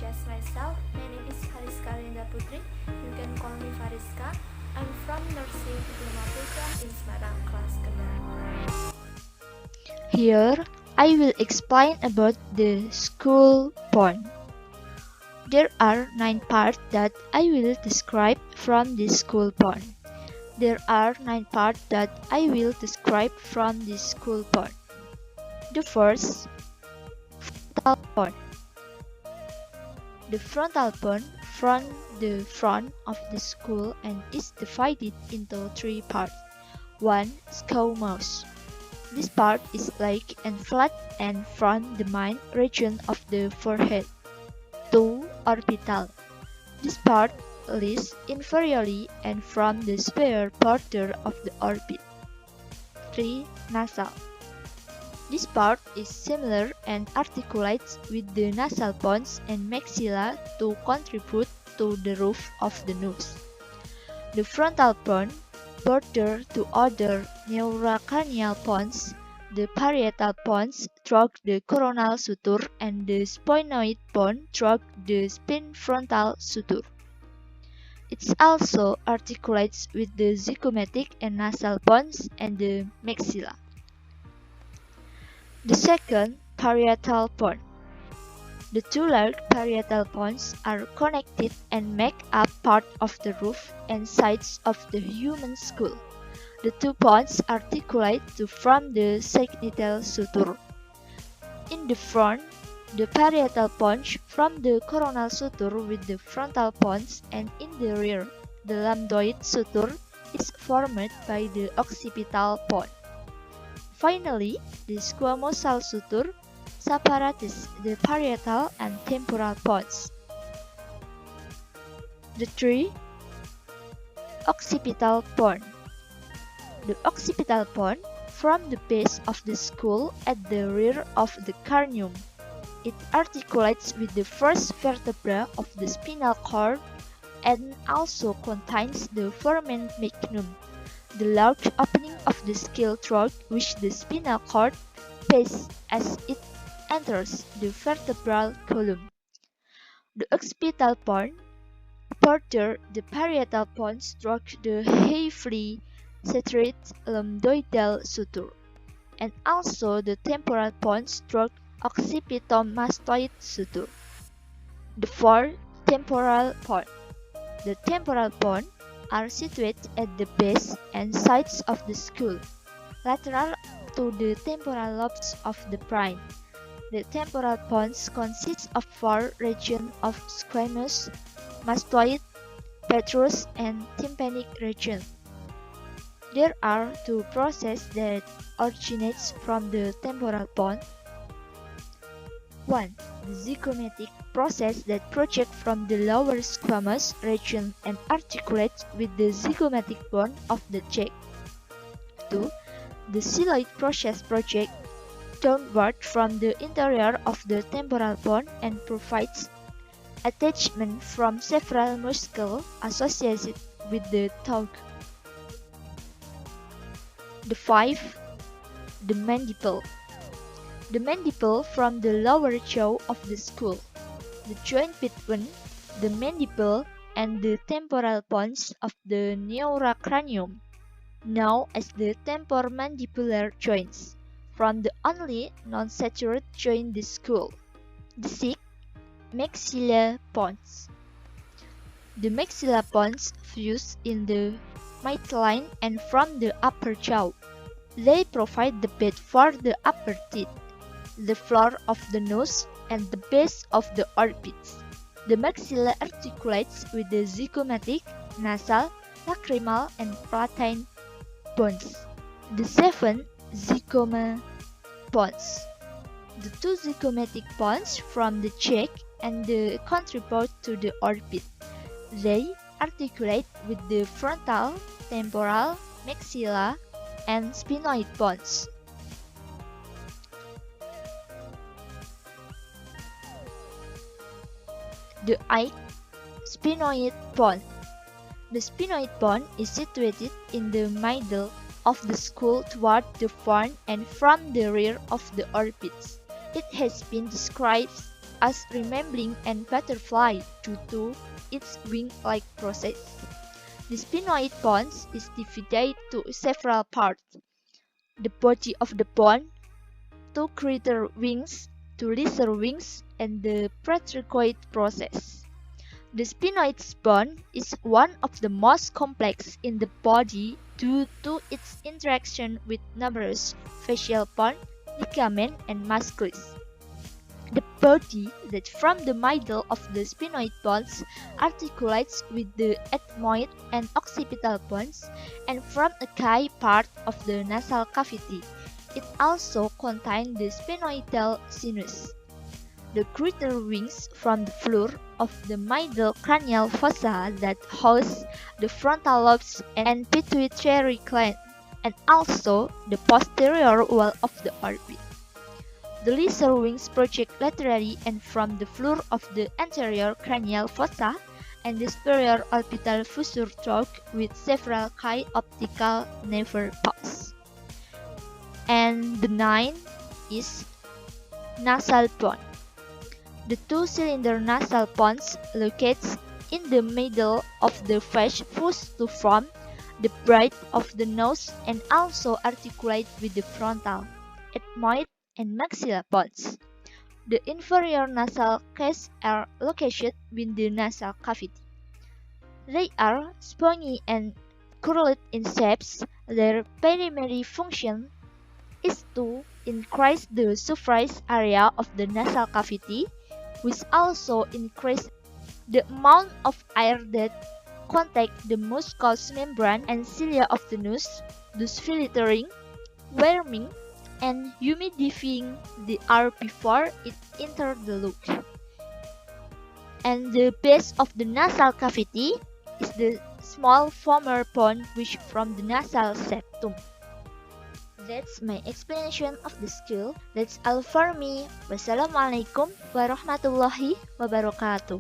introduce myself. My name is Fariska Arlinda Putri. You can call me Fariska. I'm from Nursing Diploma Program in Semarang, Kelas Kendal. Here, I will explain about the school bond. There are 9 parts that I will describe from the school bond. The first, frontal bond. The frontal bond from the front of the school and is divided into 3 parts. 1. Squamous. This part is like and flat and from the main region of the forehead. 2. Orbital. This part lies inferiorly and from the superior border of the orbit. 3. Nasal. This part is similar and articulates with the nasal bones and maxilla to contribute to the roof of the nose. The frontal bone border to other neurocranial bones, the parietal bones through the coronal suture and the sphenoid bone through the spinfrontal suture. It also articulates with the zygomatic and nasal bones and the maxilla. The second, parietal bone. The 2 large parietal bones are connected and make up part of the roof and sides of the human skull. The 2 bones articulate to form the sagittal suture. In the front, the parietal bones form the coronal suture with the frontal bones, and in the rear, the lambdoid suture is formed by the occipital bone. Finally, the squamosal suture separates the parietal and temporal bones. The 3. Occipital bone. The occipital bone from the base of the skull at the rear of the cranium. It articulates with the first vertebra of the spinal cord and also contains the foramen magnum, the large opening of the skull throat which the spinal cord passes as it enters the vertebral column. The occipital bone border the parietal bones through the heavily serrated lambdoidal suture, and also the temporal bones through occipitomastoid suture. The 4. Temporal bone. The temporal bone are situated at the base and sides of the skull, lateral to the temporal lobes of the brain. The temporal bones consist of 4 regions of squamous, mastoid, petrous, and tympanic region. There are 2 processes that originate from the temporal bone. 1. The zygomatic process that projects from the lower squamous region and articulates with the zygomatic bone of the cheek. 2. The xyloid process projects downward from the interior of the temporal bone and provides attachment from several muscles associated with the tongue. The 5. The mandible. The mandible from the lower jaw of the skull, the joint between the mandible and the temporal bones of the neurocranium, known as the temporomandibular joints, from the only non-saturated joint in the skull. The 6. Maxilla bones. The maxilla bones fuse in the midline and from the upper jaw. They provide the bed for the upper teeth, the floor of the nose, and the base of the orbits. The maxilla articulates with the zygomatic, nasal, lacrimal, and palatine bones. The 7. Zygoma bones. The 2 zygomatic bones from the cheek and contribute to the orbit. They articulate with the frontal, temporal, maxilla, and sphenoid bones. The 8. Sphenoid bone. The sphenoid bone is situated in the middle of the skull toward the front and from the rear of the orbits. It has been described as resembling a butterfly due to its wing-like process. The sphenoid bones is divided to several parts: the body of the bone, two greater wings, two lesser wings, and the petrichoid process. The sphenoid bone is one of the most complex in the body due to its interaction with numerous facial bone, ligament, and muscles. The body that from the middle of the sphenoid bones articulates with the ethmoid and occipital bones, and from a key part of the nasal cavity. It also contains the sphenoidal sinus. The greater wings from the floor of the middle cranial fossa that house the frontal lobes and pituitary gland, and also the posterior wall of the orbit. The lesser wings project laterally and from the floor of the anterior cranial fossa and the superior orbital fissure trunk with several key optical nerve pulses. And the ninth is nasal bone. The two-cylinder nasal bones located in the middle of the face fuse to form the bridge of the nose and also articulate with the frontal, ethmoid, and maxilla bones. The inferior nasal cases are located within the nasal cavity. They are spongy and curled in shapes. Their primary function is to increase the surface area of the nasal cavity, which also increases the amount of air that contacts the mucous membrane and cilia of the nose, thus filtering, warming, and humidifying the air before it enters the lung. And the base of the nasal cavity is the small vomer bone which from the nasal septum. That's my explanation of the skill. That's all for me. Wassalamualaikum warahmatullahi wabarakatuh.